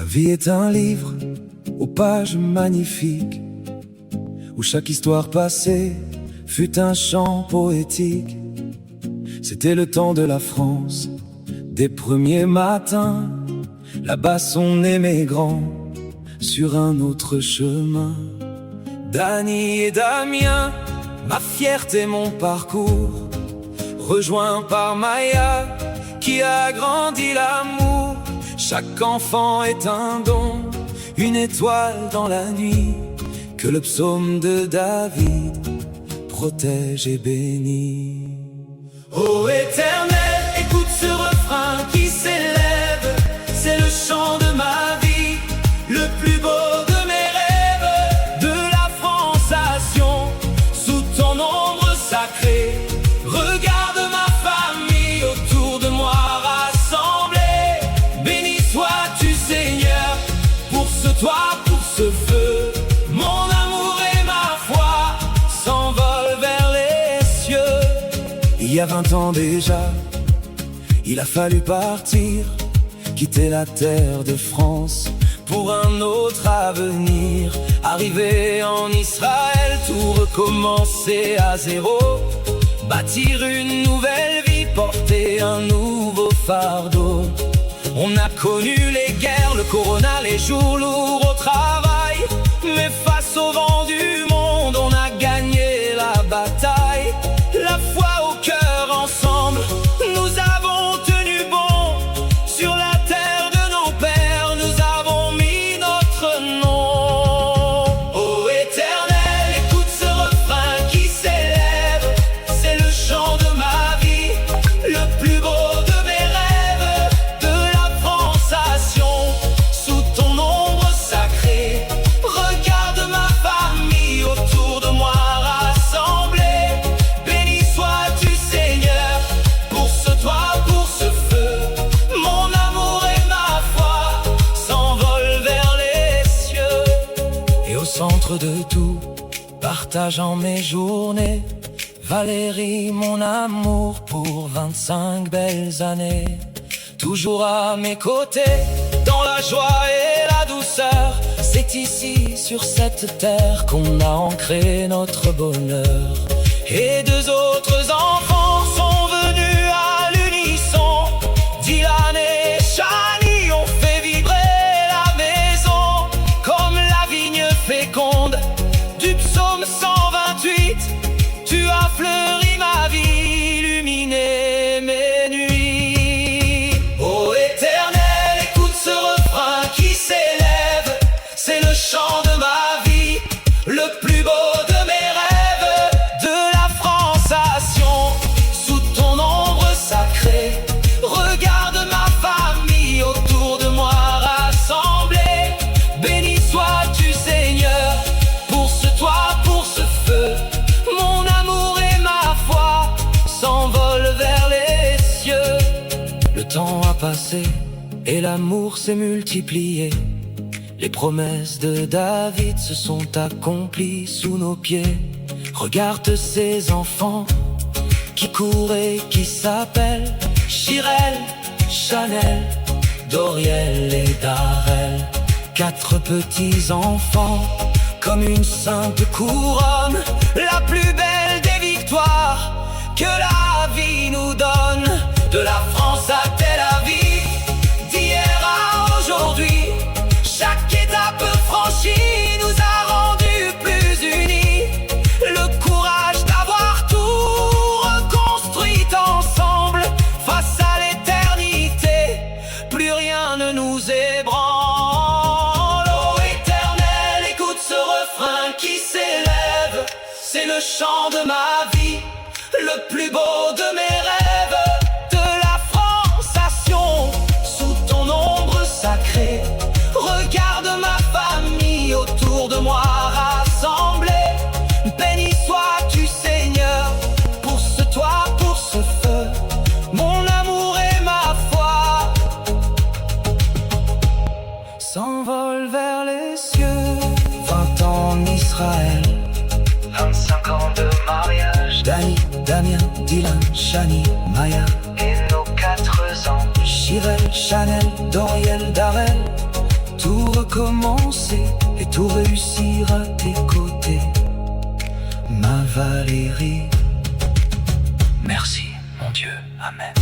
vie est un livre aux pages magnifiques, où chaque histoire passée fut un chant poétique. C'était le temps de la France, des premiers matins. Là-bas sont nés mes grands, sur un autre chemin. Dany et Damien, ma fierté, mon parcours, rejoint par Maya, qui a grandi l'amour. Chaque enfant est un don, une étoile dans la nuit, que le psaume de David protège et bénit. Ô Éternel, écoute ce refrain qui s'élève, c'est le chant de ma vie, le plus beau de mes rêves. De la France-Nation, sous ton ombre sacrée, regarde ma famille autour de moi rassemblée. Béni sois-tu Seigneur, pour ce toit, pour ce feu. Mon amour et ma foi s'envolent vers les cieux. Il y a 20 ans déjà, il a fallu partir, quitter la terre de France pour un autre avenir. Arriver en Israël, tout recommencer à zéro, bâtir une nouvelle vie, porter un nouveau fardeau. On a connu les guerres, le corona, les jours lourds au travail, mais face au vent du monde, on a gagné la bataille. La foi au cœur, ensemble, nous avons tenu bon. Sur la terre de nos pères, nous avons mis notre nom. Ô Éternel, écoute ce refrain qui s'élève, c'est le chant de ma vie, le plus beau de mes rêves. De la France-Nation, sous ton ombre sacrée, regarde ma famille autour de moi rassemblée. Béni sois-tu Seigneur, pour ce toit, pour ce feu. Mon amour et ma foi s'envolent vers les cieux. Et au centre de tout, partageant mes journées, Valérie, mon amour, pour 25 belles années. Toujours à mes côtés, dans la joie et la douceur. C'est ici, sur cette terre, qu'on a ancré notre bonheur. Et deux autres enfants sont venus à l'unisson. Dylan et Shani ont fait vibrer la maison, comme la vigne féconde du psaume 128. Tu as fleuri ma vie, illuminé mes nuits. Ô Éternel, écoute ce refrain qui s'élève, c'est le chant de ma vie, le plus beau de mes rêves. De la France-Nation, sous ton ombre sacrée, regarde ma famille autour de moi rassemblée. Béni sois-tu Seigneur, pour ce toit, pour ce feu. Mon amour et ma foi s'envolent vers les cieux. Le temps a passé et l'amour s'est multiplié. Les promesses de David se sont accomplies sous nos pieds. Regarde ces enfants qui courent et qui s'appellent Chirel, Chanel, Doriel et Darel. 4 petits enfants, comme une sainte couronne, la plus belle des victoires que la vie nous donne. De la France à Tel Aviv, d'hier à aujourd'hui, chaque étape franchie nous a rendus plus unis. Le courage d'avoir tout reconstruit ensemble, face à l'éternité, plus rien ne nous ébranle. Ô Éternel, écoute ce refrain qui s'élève, c'est le chant de ma vie, le plus beau de mes rêves. De la France-Nation, sous ton ombre sacrée, regarde ma famille autour de moi rassemblée. Béni sois-tu Seigneur, pour ce toit, pour ce feu. Mon amour et ma foi s'envolent vers les cieux. 20 ans en Israël, 25 ans de mariage. Dany, Damien, Dylan, Shani, Maya et nos 4 ans. Chirel, Chanel, Doriel, Darel. tout recommencer et tout réussir à tes côtés. Ma Valérie, merci mon Dieu, Amen.